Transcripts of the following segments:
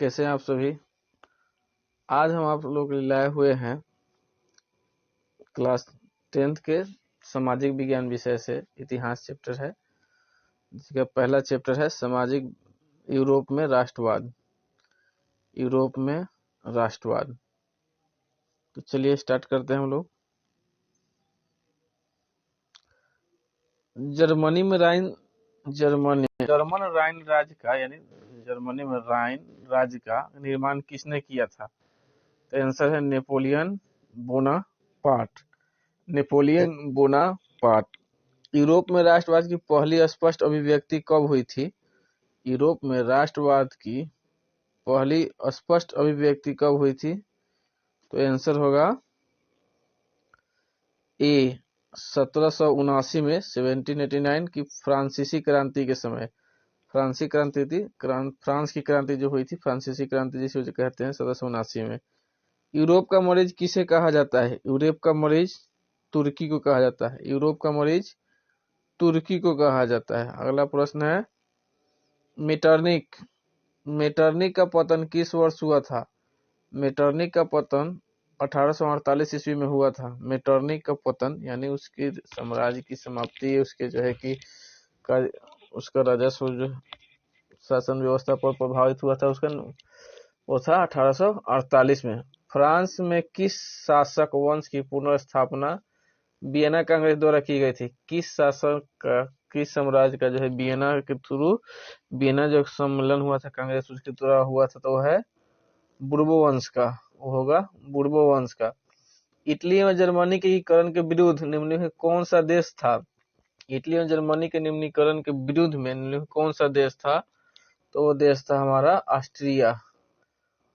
कैसे हैं आप सभी। आज हम आप लोग के लिए लाए हुए हैं क्लास 10th के सामाजिक विज्ञान विषय से इतिहास चैप्टर है, जिसका पहला चैप्टर है सामाजिक यूरोप में राष्ट्रवाद। यूरोप में राष्ट्रवाद। तो चलिए स्टार्ट करते हैं हम लोग। जर्मनी में जर्मन राइन राज्य का यानी जर्मनी में राइन राज्य का निर्माण किसने किया था? तो आंसर है नेपोलियन बोनापार्ट। यूरोप में राष्ट्रवाद की पहली स्पष्ट अभिव्यक्ति कब हुई थी? यूरोप में राष्ट्रवाद की पहली स्पष्ट अभिव्यक्ति कब हुई थी? तो आंसर होगा ए 1779 में 1789 की फ्रांसीसी क्रांति के समय। फ्रांसी क्रांति थी, फ्रांस की क्रांति जो हुई थी, फ्रांसीसी क्रांति जिसे कहते हैं 1779 में। यूरोप का मरीज किसे कहा जाता है? यूरोप का मरीज तुर्की को कहा जाता है। यूरोप का मरीज तुर्की को कहा जाता है। अगला प्रश्न है मेटरनिक का पतन किस वर्ष हुआ था? मेटरनिक का पतन 1848 ईस्वी में हुआ था। मेटरनिक का पतन यानी उसके साम्राज्य की समाप्ति, उसके जो है कि उसका राजस्व जो शासन व्यवस्था पर प्रभावित हुआ था, उसका वो था 1848 में। फ्रांस में किस शासक वंश की पुनर्स्थापना वियना कांग्रेस द्वारा की गई थी? किस शासक का, किस साम्राज्य का जो है वियना के थ्रू, वियना जो सम्मेलन हुआ था कांग्रेस उसके द्वारा हुआ था, तो वो है बुर्बो वंश का, वो होगा बुर्बो वंश का। इटली और जर्मनी के एकीकरण के विरुद्ध निम्नलिखित कौन सा देश था? इटली और जर्मनी के निम्नीकरण के विरुद्ध में निम्नलिखित कौन सा देश था? तो वो देश था हमारा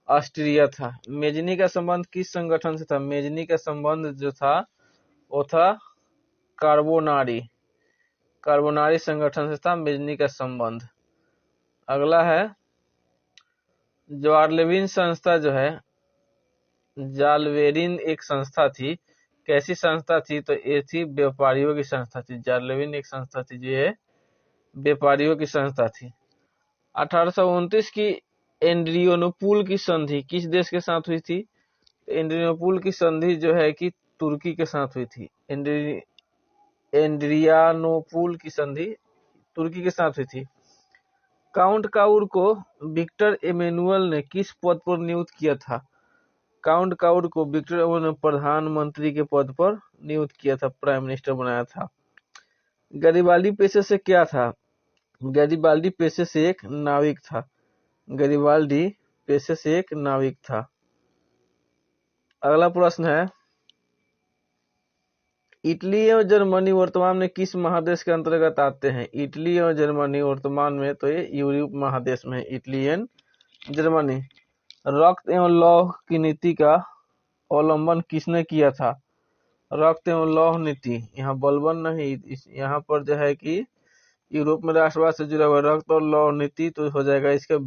ऑस्ट्रिया था। मेजनी का संबंध किस संगठन से था? मेजनी का संबंध जो था वो था कार्बोनारी संगठन से था मेजनी का संबंध। अगला है जार्लविन संस्था जो है, जाल्वेरिन एक संस्था थी। कैसी संस्था थी? तो ये थी व्यापारियों की संस्था थी। जार्लविन एक संस्था थी जो ये व्यापारियों की संस्था थी। 1829 की एड्रियानोपुल की संधि किस देश के साथ हुई थी? एड्रियानोपुल की संधि जो है कि तुर्की के साथ हुई थी। एड्रियानोपुल की संधि तुर्की के साथ हुई थी। काउंट काउर को विक्टर एमेनुअल ने किस पद पर नियुक्त किया था? काउंट काउर को विक्टर एमेनुअल ने प्रधानमंत्री के पद पर नियुक्त किया था, प्राइम मिनिस्टर बनाया था। गरिबाल्डी पेशे से क्या था? गरिबाल्डी पेशे से एक नाविक था। गरिबाल्डी पेशे से एक नाविक था। अगला प्रश्न है इटली एवं जर्मनी वर्तमान में किस महादेश के अंतर्गत आते हैं? इटली एवं जर्मनी वर्तमान में तो ये यूरोप महादेश में है। इटली एवं जर्मनी। रक्त एवं लौह की नीति का अवलंबन किसने किया था? रक्त एवं लौह नीति, यहाँ बलबन नहीं, यहाँ पर जो है कि यूरोप में राष्ट्रवाद से जुड़ा हुआ रक्त और लौह नीति तो हो जाएगा इसका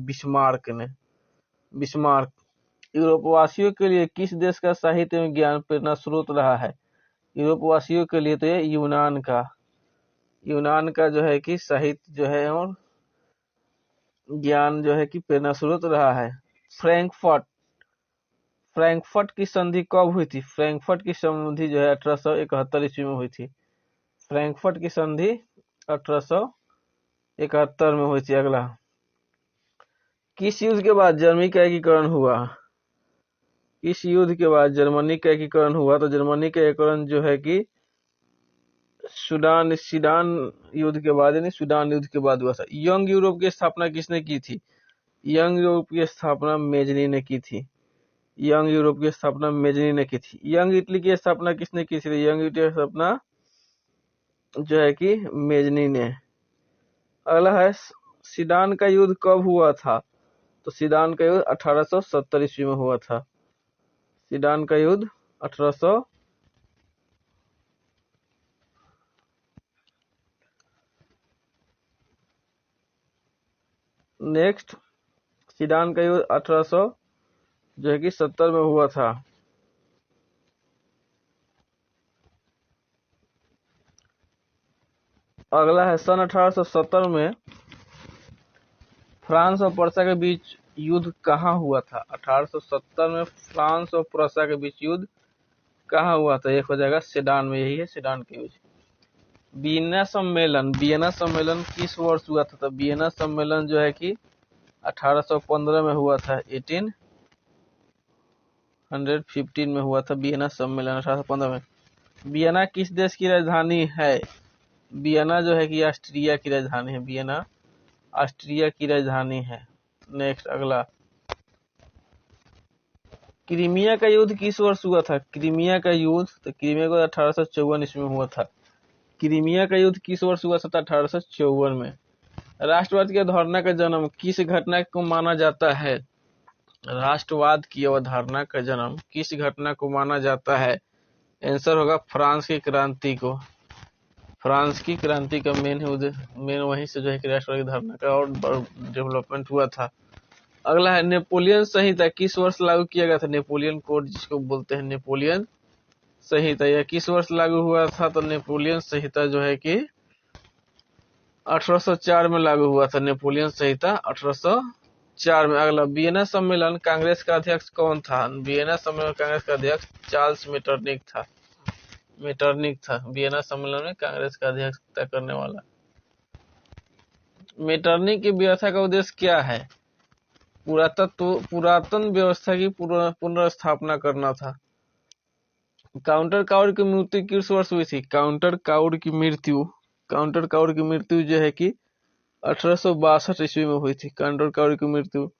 बिस्मार्क। यूरोप वासियों के लिए किस देश का साहित्य एवं ज्ञान प्रेरणा स्रोत रहा है? यूरोप वासियों के लिए तो ये यूनान का जो है कि साहित्य जो है और ज्ञान जो है कि प्रेरणा स्रोत रहा है। फ्रैंकफर्ट की संधि कब हुई थी? फ्रैंकफर्ट की संधि जो है 1871 ईस्वी में हुई थी। फ्रैंकफर्ट की संधि 1871 में हुई थी। अगला, किस युद्ध के बाद जर्मनी का एकीकरण हुआ? इस युद्ध के बाद जर्मनी का एकीकरण हुआ? तो जर्मनी का एकीकरण जो है कि सूडान युद्ध के बाद यानी सूडान युद्ध के बाद हुआ था। यंग यूरोप की स्थापना किसने की थी? यंग यूरोप की स्थापना मेजनी ने की थी। यंग यूरोप की स्थापना मेजनी ने की थी। यंग इटली की स्थापना किसने की थी? यंग इटली की स्थापना जो है कि मेजनी ने। अगला है सीडान का युद्ध कब हुआ था? तो सीडान का युद्ध 1870 ईस्वी में हुआ था। सीडान का युद्ध 1800 नेक्स्ट सीडान का युद्ध 1800 जो है कि 70 में हुआ था। अगला है सन 1870 में फ्रांस और पर्सा के बीच युद्ध कहाँ हुआ था? 1870 में फ्रांस और प्रूसिया के बीच युद्ध कहाँ हुआ था? एक हो जाएगा सेडान में, यही है सेडान के युद्ध। वियना सम्मेलन, वियना सम्मेलन किस वर्ष हुआ था? तो वियना सम्मेलन जो है कि 1815 में हुआ था। 1815 में हुआ था वियना सम्मेलन 1815 में। वियना किस देश की राजधानी है? वियना जो है कि ऑस्ट्रिया की राजधानी है। वियना ऑस्ट्रिया की राजधानी है। नेक्स्ट अगला, क्रीमिया का युद्ध किस वर्ष हुआ था? क्रीमिया का युद्ध, तो क्रीमिया का 1854 ईस्वी में हुआ था। क्रीमिया का युद्ध किस वर्ष हुआ था? 1854 में। राष्ट्रवाद की अवधारणा का जन्म किस घटना को माना जाता है? राष्ट्रवाद की अवधारणा का जन्म किस घटना को माना जाता है? आंसर होगा फ्रांस की क्रांति को। फ्रांस की क्रांति का मेन वहीं से जो है कि राष्ट्रवाद की धारणा का और डेवलपमेंट हुआ था। अगला है, नेपोलियन संहिता किस वर्ष लागू किया गया था? नेपोलियन कोड जिसको बोलते हैं, नेपोलियन संहिता यह किस वर्ष लागू हुआ था? तो नेपोलियन संहिता जो है कि 1804 में लागू हुआ था। नेपोलियन संहिता 1804 में। अगला, वियना सम्मेलन कांग्रेस का अध्यक्ष कौन था? वियना सम्मेलन कांग्रेस का अध्यक्ष चार्ल्स मेटरनिक था। वियना सम्मेलन में कांग्रेस का अध्यक्षता करने वाला। मेटरनिक की व्यवस्था का उद्देश्य क्या है? पुरातन व्यवस्था की पुनर्स्थापना करना था। काउंटर काउड की मृत्यु किस वर्ष हुई थी? काउंटर काउड की मृत्यु जो है कि 1862 ईस्वी में हुई थी। काउंटर काउड की मृत्यु।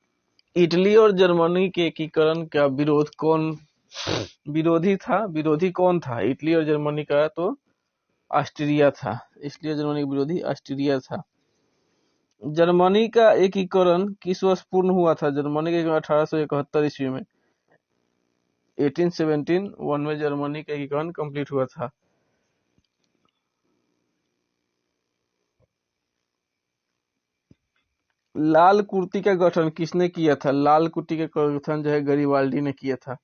इटली और जर्मनी के एकीकरण का विरोधी कौन था? इटली और जर्मनी का तो ऑस्ट्रिया था। इसलिए जर्मनी का विरोधी ऑस्ट्रिया था। जर्मनी का एकीकरण किस वर्ष पूर्ण हुआ था? जर्मनी का 1871 ईस्वी में। 1871 में जर्मनी का एकीकरण कंप्लीट हुआ था। लाल कुर्ती का गठन किसने किया था? लाल कुर्ती का गठन जो है गैरिबाल्डी ने किया था।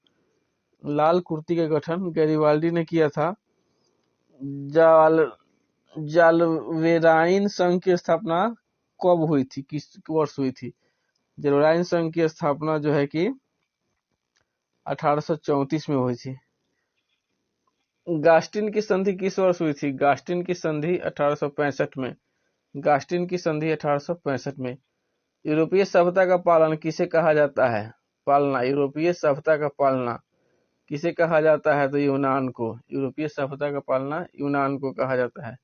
लाल कुर्ती का गठन गैरिबाल्डी ने किया था। जालवेराइन संघ की स्थापना कब हुई थी? किस वर्ष हुई थी? जालवेराइन संघ की स्थापना जो है कि 1834 में हुई थी। गास्टिन की संधि किस वर्ष हुई थी? गास्टिन की संधि 1865 में। गास्टिन की संधि 1865 में। यूरोपीय सभ्यता का पालन किसे कहा जाता है? यूरोपीय सभ्यता का पालना किसे कहा जाता है? तो यूनान को। यूरोपीय सभ्यता का पालना यूनान को कहा जाता है।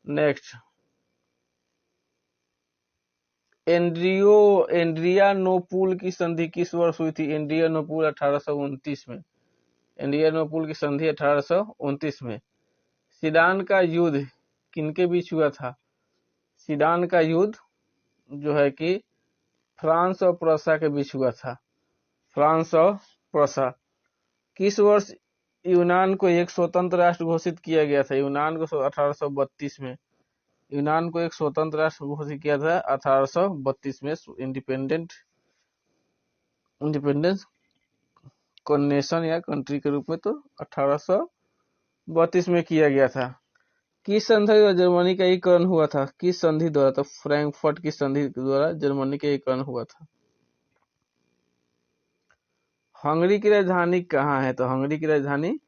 नेक्स्ट, एड्रियानोपुल की संधि किस वर्ष हुई थी? एड्रियानोपुल 1829 में। एड्रियानोपुल की संधि 1829 में। सीडान का युद्ध किनके बीच हुआ था? सीडान का युद्ध जो है कि फ्रांस और प्रूसिया के बीच हुआ था। फ्रांस और प्रूसिया। किस वर्ष यूनान को एक स्वतंत्र राष्ट्र घोषित किया गया था? यूनान को 1832 में। यूनान को एक स्वतंत्र राष्ट्र घोषित किया था 1832 में। इंडिपेंडेंस को नेशन या कंट्री के रूप में तो 1832 में किया गया था। किस संधि द्वारा जर्मनी का एकीकरण हुआ था? किस संधि द्वारा? तो फ्रैंकफर्ट की संधि द्वारा जर्मनी का एकीकरण हुआ था। हंगरी की राजधानी कहाँ है? तो हंगरी की राजधानी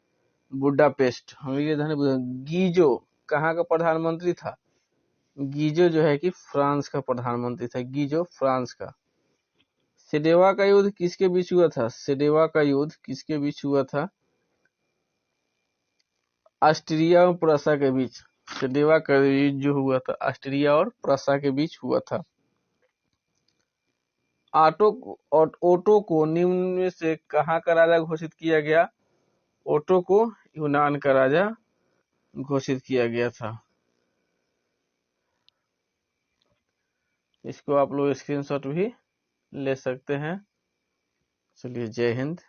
बुडापेस्ट। हंगरी की राजधानी। गीजो कहाँ का प्रधानमंत्री था? गीजो जो है कि फ्रांस का प्रधानमंत्री था। गीजो फ्रांस का। सेडेवा का युद्ध किसके बीच हुआ था? सेडेवा का युद्ध किसके बीच हुआ था? ऑस्ट्रिया और प्रूसिया के बीच। सेडेवा का युद्ध जो हुआ था ऑस्ट्रिया और प्रूसिया के बीच हुआ था। ओटो को निम्न में से कहाँ का राजा घोषित किया गया? ओटो को यूनान का राजा घोषित किया गया था। इसको आप लोग स्क्रीनशॉट भी ले सकते हैं। चलिए, जय हिंद।